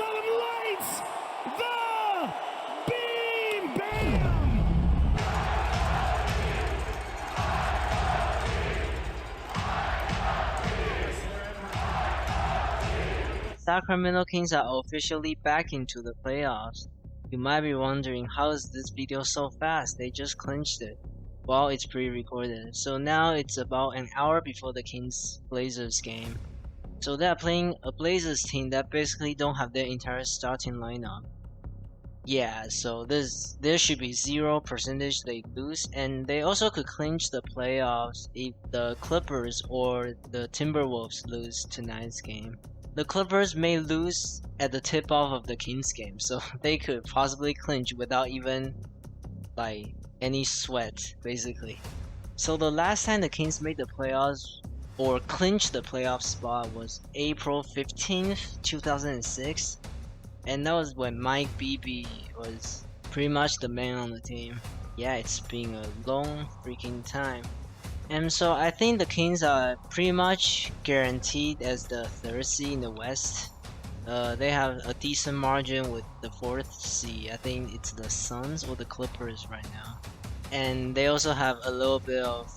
out lights the beam! Bam! Sacramento Kings are officially back into the playoffs. You might be wondering, how is this video so fast? They just clinched it. Well, it's pre-recorded, so now it's about an hour before the Kings-Blazers game. So they are playing a Blazers team that basically don't have their entire starting lineup. Yeah, so there should be 0% they lose, and they also could clinch the playoffs if the Clippers or the Timberwolves lose tonight's game. The Clippers may lose at the tip-off of the Kings game, so they could possibly clinch without even like any sweat, basically. So the last time the Kings made the playoffs or clinched the playoff spot was April 15th, 2006, and that was when Mike Bibby was pretty much the man on the team. Yeah, it's been a long freaking time. And so I think the Kings are pretty much guaranteed as the third seed in the West. They have a decent margin with the fourth seed. I think it's the Suns or the Clippers right now. And they also have a little bit of,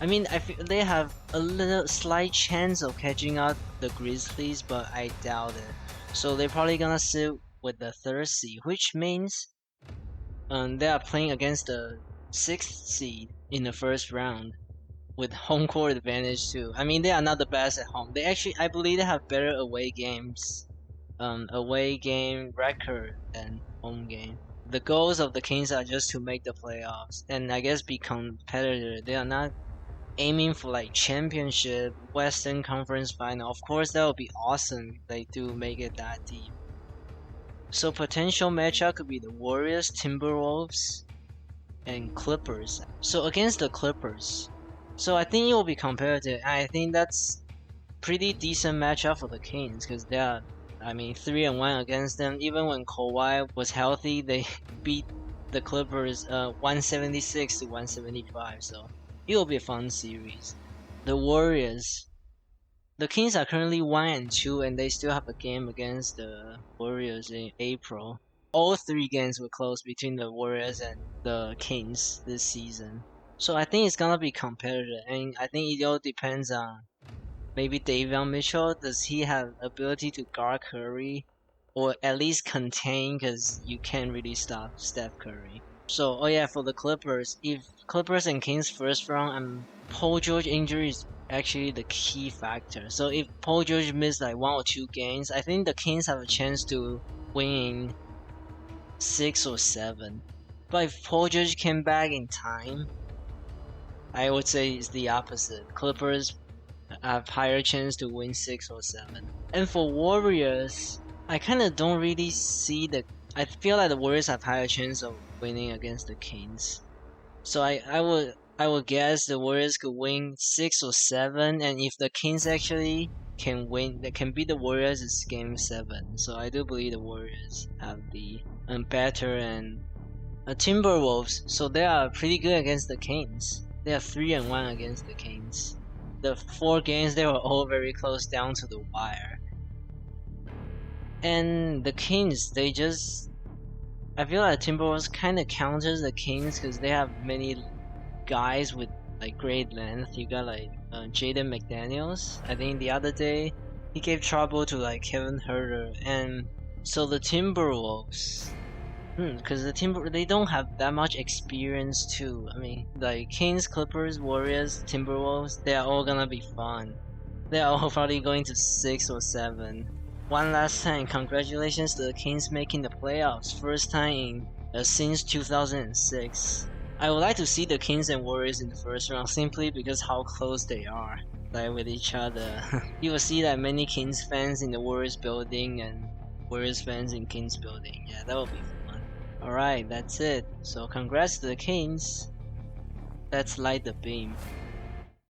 I mean, I feel they have a little slight chance of catching up the Grizzlies, but I doubt it. So they're probably gonna sit with the third seed, which means they are playing against the sixth seed in the first round with home court advantage too. I mean, they are not the best at home. They actually, I believe, they have better away game record than home game. The goals of the Kings are just to make the playoffs and I guess be competitor. They are not aiming for like championship, Western Conference final. Of course, that would be awesome if they do make it that deep. So potential matchup could be the Warriors, Timberwolves, and Clippers. So against the Clippers, so I think it will be competitive. I think that's pretty decent matchup for the Kings because they are, I mean, 3-1 against them. Even when Kawhi was healthy, they beat the Clippers 176 to 175. So it will be a fun series. The Warriors, the Kings are currently 1-2, and they still have a game against the Warriors in April. All three games were close between the Warriors and the Kings this season. So I think it's gonna be competitive, and I think it all depends on maybe Davion Mitchell. Does he have ability to guard Curry, or at least contain? Because you can't really stop Steph Curry. So oh yeah, for the Clippers, if Clippers and Kings first round, Paul George injury is actually the key factor. So if Paul George missed like 1 or 2 games, I think the Kings have a chance to win 6 or 7. But if Paul George came back in time, I would say it's the opposite. Clippers have higher chance to win 6 or 7. And for Warriors, I kind of don't really see the. I feel like the Warriors have higher chance of winning against the Kings. So I would guess the Warriors could win 6 or 7, and if the Kings actually can win, that can beat the Warriors, it's game 7. So I do believe the Warriors have the better and Timberwolves. So they are pretty good against the Kings. They are 3-1 against the Kings. The 4 games they were all very close down to the wire. And the Kings, they just, I feel like Timberwolves kind of counters the Kings because they have many guys with like great length. You got like Jaden McDaniels. I think the other day he gave trouble to like Kevin Herter, and so the Timberwolves, because they don't have that much experience too. I mean, like Kings, Clippers, Warriors, Timberwolves, they are all gonna be fun. They are all probably going to 6 or 7. One last time, congratulations to the Kings making the playoffs, first time in since 2006. I would like to see the Kings and Warriors in the first round simply because how close they are, like with each other. You will see that many Kings fans in the Warriors building and Warriors fans in Kings building. Yeah, that will be fun. Alright, that's it. So congrats to the Kings. Let's light the beam.